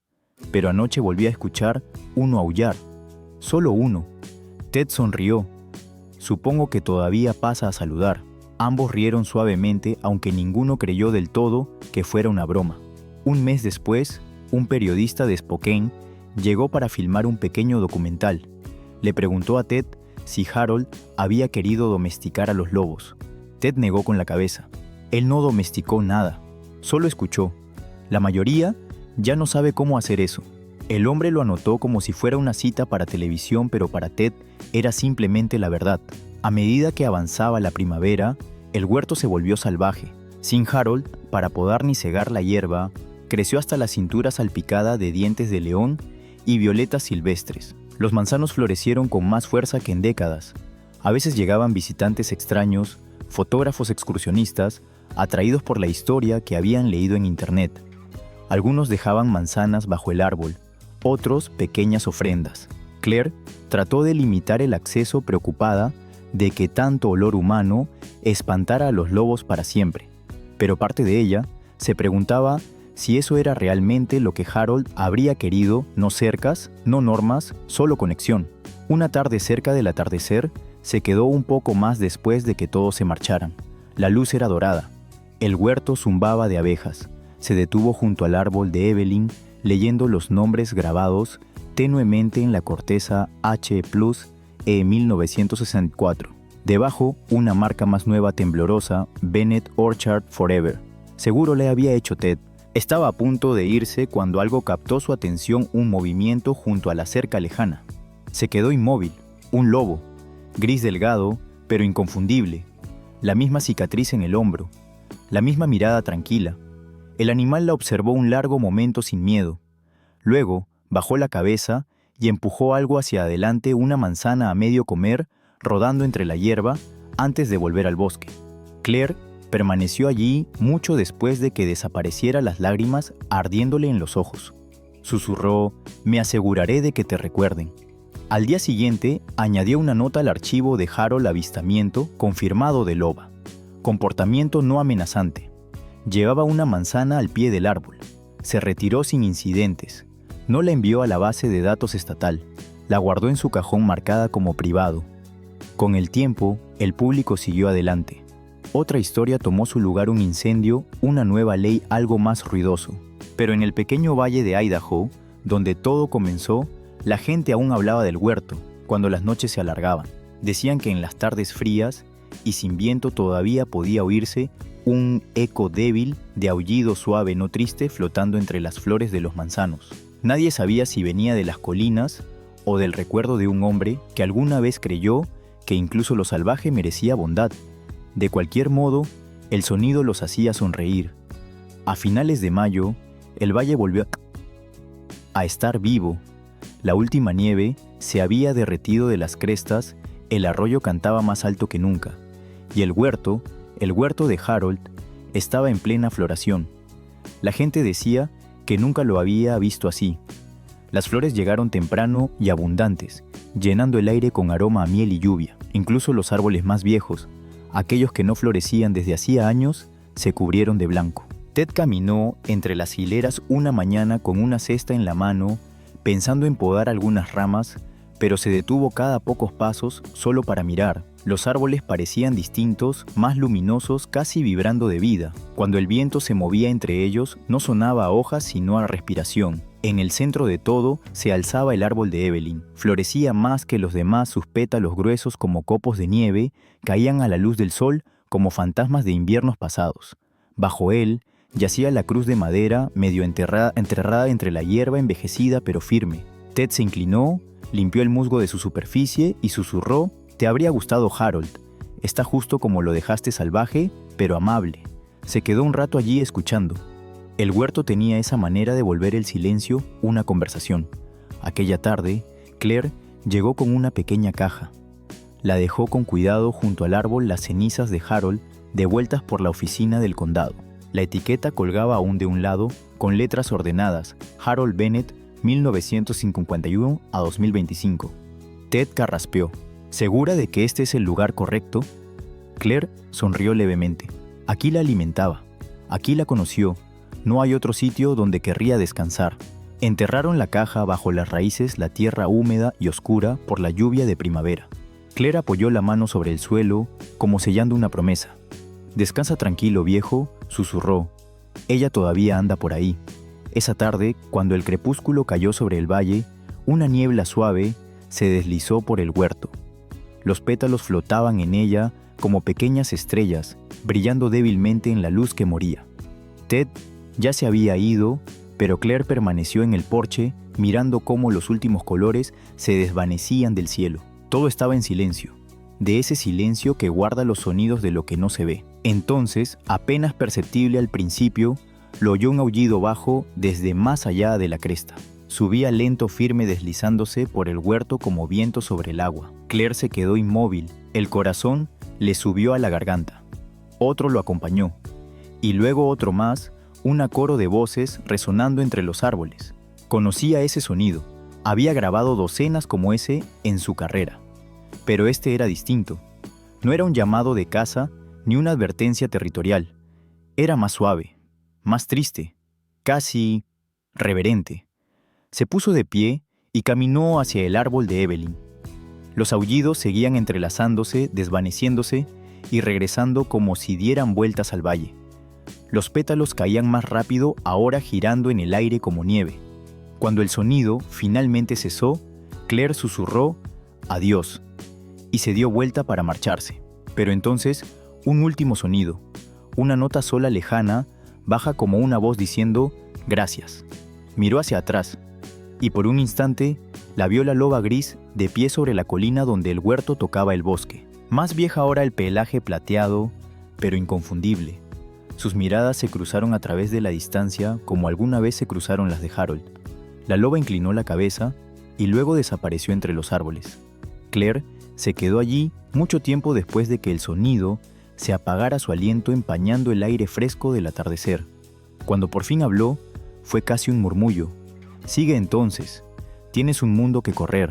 Pero anoche volví a escuchar uno aullar. Solo uno. Ted sonrió. «Supongo que todavía pasa a saludar». Ambos rieron suavemente, aunque ninguno creyó del todo que fuera una broma. Un mes después, un periodista de Spokane llegó para filmar un pequeño documental. Le preguntó a Ted si Harold había querido domesticar a los lobos. Ted negó con la cabeza. Él no domesticó nada, solo escuchó. La mayoría ya no sabe cómo hacer eso. El hombre lo anotó como si fuera una cita para televisión, pero para Ted era simplemente la verdad. A medida que avanzaba la primavera, el huerto se volvió salvaje. Sin Harold, para podar ni cegar la hierba, creció hasta la cintura salpicada de dientes de león y violetas silvestres. Los manzanos florecieron con más fuerza que en décadas. A veces llegaban visitantes extraños, fotógrafos excursionistas, atraídos por la historia que habían leído en internet. Algunos dejaban manzanas bajo el árbol, otros pequeñas ofrendas. Claire trató de limitar el acceso, preocupada de que tanto olor humano espantara a los lobos para siempre. Pero parte de ella se preguntaba si eso era realmente lo que Harold habría querido, no cercas, no normas, solo conexión. Una tarde cerca del atardecer, se quedó un poco más después de que todos se marcharan. La luz era dorada. El huerto zumbaba de abejas. Se detuvo junto al árbol de Evelyn, leyendo los nombres grabados tenuemente en la corteza H. E. 1964. Debajo, una marca más nueva temblorosa, Bennett Orchard Forever. Seguro le había hecho Ted. Estaba a punto de irse cuando algo captó su atención, un movimiento junto a la cerca lejana. Se quedó inmóvil, un lobo, gris delgado, pero inconfundible, la misma cicatriz en el hombro, la misma mirada tranquila. El animal la observó un largo momento sin miedo. Luego, bajó la cabeza y empujó algo hacia adelante, una manzana a medio comer, rodando entre la hierba, antes de volver al bosque. Claire permaneció allí mucho después de que desapareciera, las lágrimas ardiéndole en los ojos. Susurró, «Me aseguraré de que te recuerden». Al día siguiente, añadió una nota al archivo de Harold: avistamiento confirmado de loba. Comportamiento no amenazante. Llevaba una manzana al pie del árbol. Se retiró sin incidentes. No la envió a la base de datos estatal. La guardó en su cajón marcada como privado. Con el tiempo, el público siguió adelante. Otra historia tomó su lugar: un incendio, una nueva ley, algo más ruidoso. Pero en el pequeño valle de Idaho, donde todo comenzó, la gente aún hablaba del huerto, cuando las noches se alargaban. Decían que en las tardes frías y sin viento todavía podía oírse un eco débil de aullido suave, no triste, flotando entre las flores de los manzanos. Nadie sabía si venía de las colinas o del recuerdo de un hombre que alguna vez creyó que incluso lo salvaje merecía bondad. De cualquier modo, el sonido los hacía sonreír. A finales de mayo, el valle volvió a estar vivo. La última nieve se había derretido de las crestas, el arroyo cantaba más alto que nunca, y el huerto de Harold, estaba en plena floración. La gente decía que nunca lo había visto así. Las flores llegaron temprano y abundantes, llenando el aire con aroma a miel y lluvia. Incluso los árboles más viejos, aquellos que no florecían desde hacía años, se cubrieron de blanco. Ted caminó entre las hileras una mañana con una cesta en la mano, pensando en podar algunas ramas, pero se detuvo cada pocos pasos solo para mirar. Los árboles parecían distintos, más luminosos, casi vibrando de vida. Cuando el viento se movía entre ellos, no sonaba a hojas sino a respiración. En el centro de todo se alzaba el árbol de Evelyn. Florecía más que los demás, sus pétalos gruesos como copos de nieve caían a la luz del sol como fantasmas de inviernos pasados. Bajo él yacía la cruz de madera medio enterrada entre la hierba envejecida pero firme. Ted se inclinó, limpió el musgo de su superficie y susurró: «Te habría gustado Harold. Está justo como lo dejaste, salvaje, pero amable». Se quedó un rato allí escuchando. El huerto tenía esa manera de volver el silencio una conversación. Aquella tarde, Claire llegó con una pequeña caja. La dejó con cuidado junto al árbol las cenizas de Harold devueltas por la oficina del condado. La etiqueta colgaba aún de un lado, con letras ordenadas: Harold Bennett, 1951 a 2025. Ted carraspeó. ¿Segura de que este es el lugar correcto? Claire sonrió levemente. Aquí la alimentaba. Aquí la conoció. No hay otro sitio donde querría descansar. Enterraron la caja bajo las raíces, la tierra húmeda y oscura por la lluvia de primavera. Claire apoyó la mano sobre el suelo, como sellando una promesa. «Descansa tranquilo, viejo», susurró. «Ella todavía anda por ahí». Esa tarde, cuando el crepúsculo cayó sobre el valle, una niebla suave se deslizó por el huerto. Los pétalos flotaban en ella como pequeñas estrellas, brillando débilmente en la luz que moría. Ted ya se había ido, pero Claire permaneció en el porche, mirando cómo los últimos colores se desvanecían del cielo. Todo estaba en silencio, de ese silencio que guarda los sonidos de lo que no se ve. Entonces, apenas perceptible al principio, lo oyó un aullido bajo desde más allá de la cresta. Subía lento, firme, deslizándose por el huerto como viento sobre el agua. Claire se quedó inmóvil, el corazón le subió a la garganta. Otro lo acompañó, y luego otro más, un coro de voces resonando entre los árboles. Conocía ese sonido, había grabado docenas como ese en su carrera. Pero este era distinto. No era un llamado de caza ni una advertencia territorial. Era más suave, más triste, casi reverente. Se puso de pie y caminó hacia el árbol de Evelyn. Los aullidos seguían entrelazándose, desvaneciéndose y regresando como si dieran vueltas al valle. Los pétalos caían más rápido, ahora girando en el aire como nieve. Cuando el sonido finalmente cesó, Claire susurró «Adiós» y se dio vuelta para marcharse. Pero entonces, un último sonido, una nota sola lejana, baja como una voz diciendo «Gracias». Miró hacia atrás, y por un instante la vio la loba gris de pie sobre la colina donde el huerto tocaba el bosque. Más vieja ahora, el pelaje plateado, pero inconfundible. Sus miradas se cruzaron a través de la distancia como alguna vez se cruzaron las de Harold. La loba inclinó la cabeza y luego desapareció entre los árboles. Claire se quedó allí mucho tiempo después de que el sonido se apagara, su aliento empañando el aire fresco del atardecer. Cuando por fin habló, fue casi un murmullo. «Sigue entonces. Tienes un mundo que correr».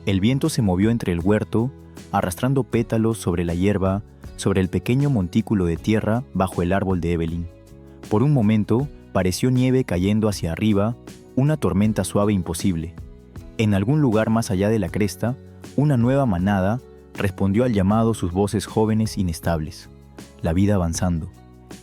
El viento se movió entre el huerto, arrastrando pétalos sobre la hierba, sobre el pequeño montículo de tierra bajo el árbol de Evelyn. Por un momento pareció nieve cayendo hacia arriba, una tormenta suave imposible. En algún lugar más allá de la cresta, una nueva manada respondió al llamado, sus voces jóvenes inestables. La vida avanzando.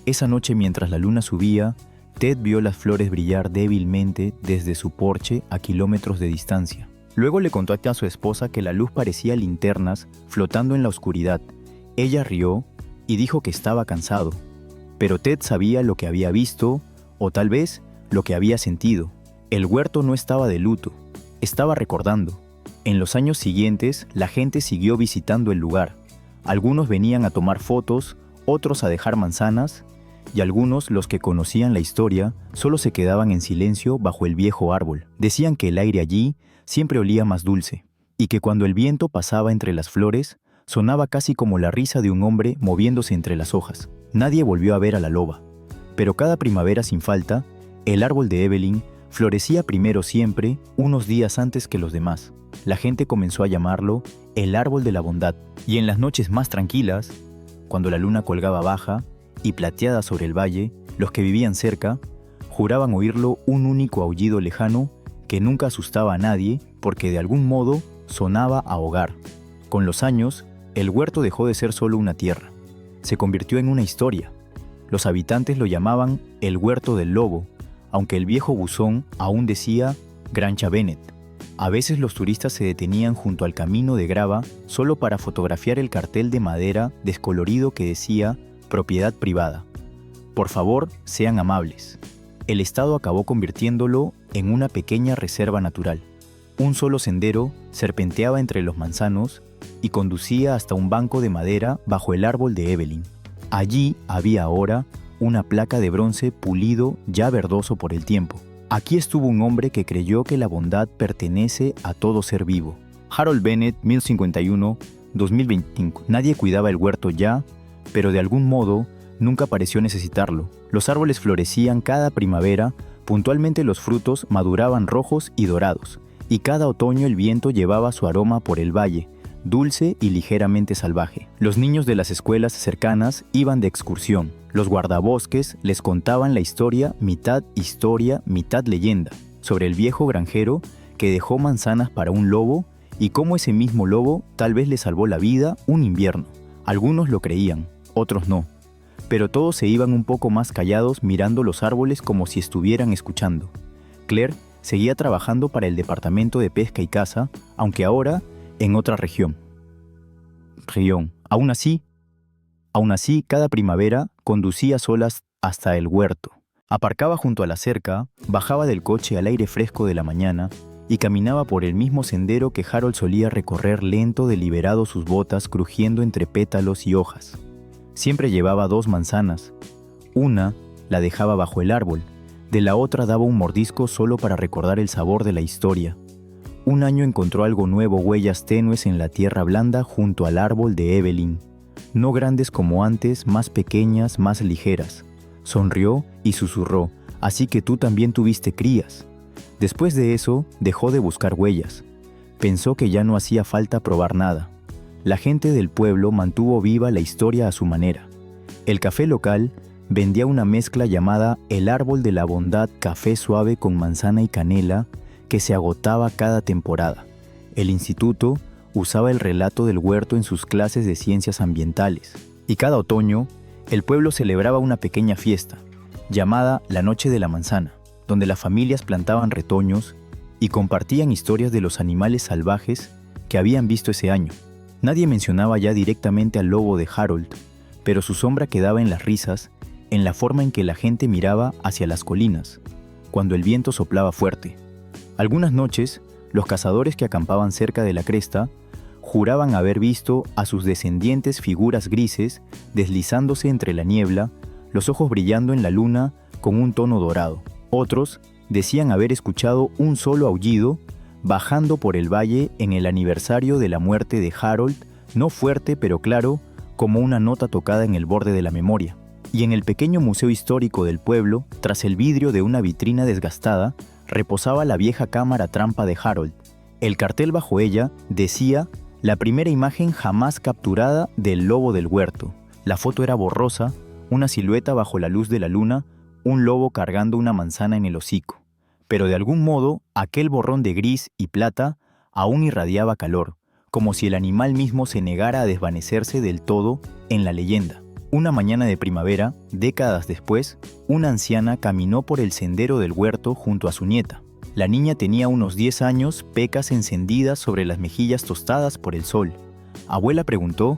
Esa noche, mientras la luna subía, Ted vio las flores brillar débilmente desde su porche a kilómetros de distancia. Luego le contó a su esposa que la luz parecía linternas flotando en la oscuridad. Ella rió y dijo que estaba cansado, pero Ted sabía lo que había visto, o tal vez lo que había sentido. El huerto no estaba de luto, estaba recordando. En los años siguientes, la gente siguió visitando el lugar. Algunos venían a tomar fotos, otros a dejar manzanas, y algunos, los que conocían la historia, solo se quedaban en silencio bajo el viejo árbol. Decían que el aire allí siempre olía más dulce, y que cuando el viento pasaba entre las flores, sonaba casi como la risa de un hombre moviéndose entre las hojas. Nadie volvió a ver a la loba. Pero cada primavera sin falta, el árbol de Evelyn florecía primero siempre, unos días antes que los demás. La gente comenzó a llamarlo el árbol de la bondad, y en las noches más tranquilas, cuando la luna colgaba baja y plateada sobre el valle, los que vivían cerca juraban oírlo un único aullido lejano que nunca asustaba a nadie porque de algún modo sonaba a hogar. Con los años, el huerto dejó de ser solo una tierra. Se convirtió en una historia. Los habitantes lo llamaban el huerto del lobo, aunque el viejo buzón aún decía Granja Bennett. A veces los turistas se detenían junto al camino de grava solo para fotografiar el cartel de madera descolorido que decía propiedad privada. Por favor, sean amables. El Estado acabó convirtiéndolo en una pequeña reserva natural. Un solo sendero serpenteaba entre los manzanos y conducía hasta un banco de madera bajo el árbol de Evelyn. Allí había ahora una placa de bronce pulido ya verdoso por el tiempo. Aquí estuvo un hombre que creyó que la bondad pertenece a todo ser vivo. Harold Bennett, 1051-2025. Nadie cuidaba el huerto ya, pero de algún modo nunca pareció necesitarlo. Los árboles florecían cada primavera, puntualmente los frutos maduraban rojos y dorados, y cada otoño el viento llevaba su aroma por el valle, dulce y ligeramente salvaje. Los niños de las escuelas cercanas iban de excursión. Los guardabosques les contaban la historia, mitad leyenda, sobre el viejo granjero que dejó manzanas para un lobo y cómo ese mismo lobo tal vez le salvó la vida un invierno. Algunos lo creían, otros no. Pero todos se iban un poco más callados mirando los árboles como si estuvieran escuchando. Claire seguía trabajando para el Departamento de Pesca y Caza, aunque ahora en otra región. Aún así, cada primavera conducía solas hasta el huerto. Aparcaba junto a la cerca, bajaba del coche al aire fresco de la mañana y caminaba por el mismo sendero que Harold solía recorrer lento, deliberado, sus botas crujiendo entre pétalos y hojas. Siempre llevaba 2 manzanas. Una la dejaba bajo el árbol, de la otra daba un mordisco solo para recordar el sabor de la historia. Un año encontró algo nuevo, huellas tenues en la tierra blanda junto al árbol de Evelyn. No grandes como antes, más pequeñas, más ligeras. Sonrió y susurró, así que tú también tuviste crías. Después de eso, dejó de buscar huellas. Pensó que ya no hacía falta probar nada. La gente del pueblo mantuvo viva la historia a su manera. El café local vendía una mezcla llamada El Árbol de la Bondad, café suave con manzana y canela, que se agotaba cada temporada. El instituto usaba el relato del huerto en sus clases de ciencias ambientales. Y cada otoño, el pueblo celebraba una pequeña fiesta, llamada la Noche de la Manzana, donde las familias plantaban retoños y compartían historias de los animales salvajes que habían visto ese año. Nadie mencionaba ya directamente al lobo de Harold, pero su sombra quedaba en las risas, en la forma en que la gente miraba hacia las colinas, cuando el viento soplaba fuerte. Algunas noches, los cazadores que acampaban cerca de la cresta juraban haber visto a sus descendientes figuras grises deslizándose entre la niebla, los ojos brillando en la luna con un tono dorado. Otros decían haber escuchado un solo aullido bajando por el valle en el aniversario de la muerte de Harold, no fuerte pero claro, como una nota tocada en el borde de la memoria. Y en el pequeño museo histórico del pueblo, tras el vidrio de una vitrina desgastada, reposaba la vieja cámara trampa de Harold. El cartel bajo ella decía la primera imagen jamás capturada del lobo del huerto. La foto era borrosa, una silueta bajo la luz de la luna, un lobo cargando una manzana en el hocico. Pero de algún modo, aquel borrón de gris y plata aún irradiaba calor, como si el animal mismo se negara a desvanecerse del todo en la leyenda. Una mañana de primavera, décadas después, una anciana caminó por el sendero del huerto junto a su nieta. La niña tenía unos 10 años, pecas encendidas sobre las mejillas tostadas por el sol. Abuela preguntó,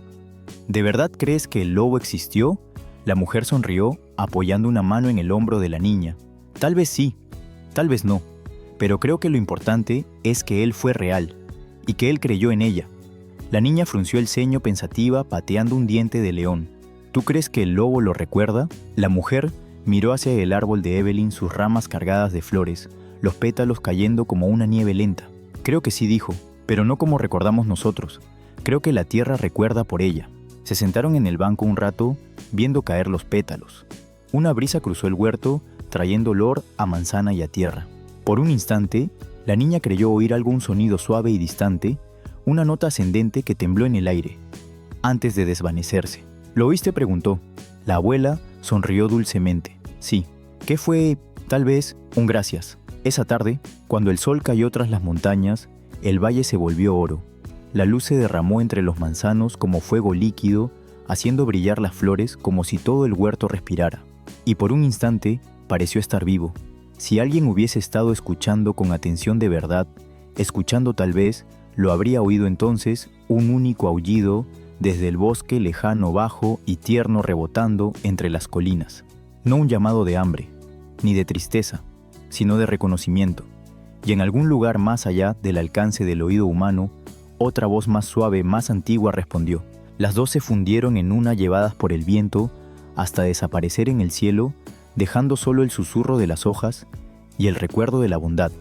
¿de verdad crees que el lobo existió? La mujer sonrió, apoyando una mano en el hombro de la niña. Tal vez sí, tal vez no, pero creo que lo importante es que él fue real, y que él creyó en ella. La niña frunció el ceño pensativa, pateando un diente de león. ¿Tú crees que el lobo lo recuerda? La mujer miró hacia el árbol de Evelyn, sus ramas cargadas de flores, los pétalos cayendo como una nieve lenta. Creo que sí, dijo, pero no como recordamos nosotros. Creo que la tierra recuerda por ella. Se sentaron en el banco un rato, viendo caer los pétalos. Una brisa cruzó el huerto, trayendo olor a manzana y a tierra. Por un instante, la niña creyó oír algún sonido suave y distante, una nota ascendente que tembló en el aire, antes de desvanecerse. ¿Lo oíste?, preguntó. La abuela sonrió dulcemente. Sí. ¿Qué fue? Tal vez un gracias. Esa tarde, cuando el sol cayó tras las montañas, el valle se volvió oro. La luz se derramó entre los manzanos como fuego líquido, haciendo brillar las flores como si todo el huerto respirara. Y por un instante pareció estar vivo. Si alguien hubiese estado escuchando con atención de verdad, escuchando tal vez, lo habría oído entonces un único aullido desde el bosque lejano, bajo y tierno, rebotando entre las colinas. No un llamado de hambre, ni de tristeza, sino de reconocimiento. Y en algún lugar más allá del alcance del oído humano, otra voz más suave, más antigua respondió. Las dos se fundieron en una, llevadas por el viento, hasta desaparecer en el cielo, dejando solo el susurro de las hojas y el recuerdo de la bondad.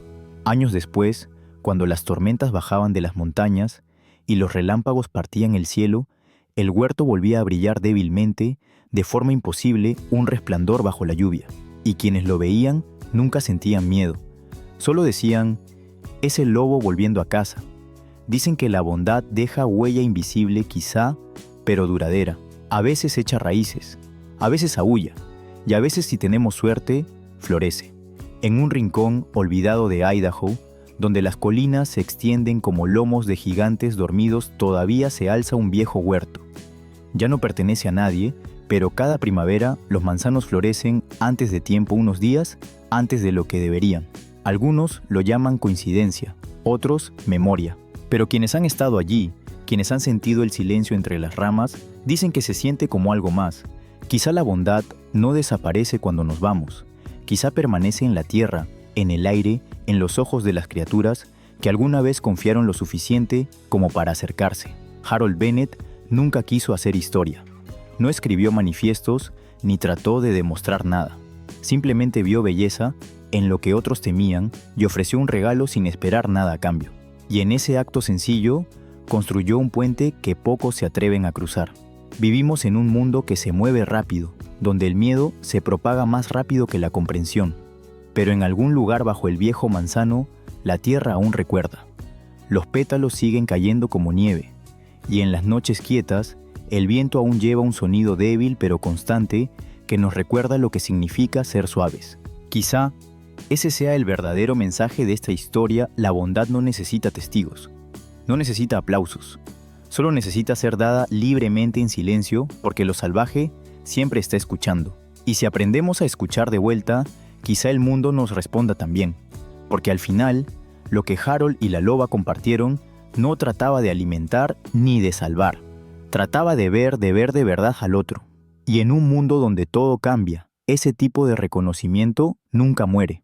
Años después, cuando las tormentas bajaban de las montañas y los relámpagos partían el cielo, el huerto volvía a brillar débilmente, de forma imposible, un resplandor bajo la lluvia. Y quienes lo veían nunca sentían miedo. Solo decían, es el lobo volviendo a casa. Dicen que la bondad deja huella invisible quizá, pero duradera. A veces echa raíces, a veces aúlla, y a veces, si tenemos suerte, florece. En un rincón olvidado de Idaho, donde las colinas se extienden como lomos de gigantes dormidos, todavía se alza un viejo huerto. Ya no pertenece a nadie, pero cada primavera los manzanos florecen antes de tiempo, unos días antes de lo que deberían. Algunos lo llaman coincidencia, otros memoria. Pero quienes han estado allí, quienes han sentido el silencio entre las ramas, dicen que se siente como algo más. Quizá la bondad no desaparece cuando nos vamos. Quizá permanece en la tierra, en el aire, en los ojos de las criaturas que alguna vez confiaron lo suficiente como para acercarse. Harold Bennett nunca quiso hacer historia. No escribió manifiestos ni trató de demostrar nada. Simplemente vio belleza en lo que otros temían y ofreció un regalo sin esperar nada a cambio. Y en ese acto sencillo, construyó un puente que pocos se atreven a cruzar. Vivimos en un mundo que se mueve rápido, donde el miedo se propaga más rápido que la comprensión. Pero en algún lugar bajo el viejo manzano, la tierra aún recuerda. Los pétalos siguen cayendo como nieve, y en las noches quietas, el viento aún lleva un sonido débil pero constante que nos recuerda lo que significa ser suaves. Quizá ese sea el verdadero mensaje de esta historia. La bondad no necesita testigos, no necesita aplausos, solo necesita ser dada libremente en silencio, porque lo salvaje siempre está escuchando. Y si aprendemos a escuchar de vuelta, quizá el mundo nos responda también, porque al final, lo que Harold y la loba compartieron no trataba de alimentar ni de salvar, trataba de ver de verdad al otro. Y en un mundo donde todo cambia, ese tipo de reconocimiento nunca muere.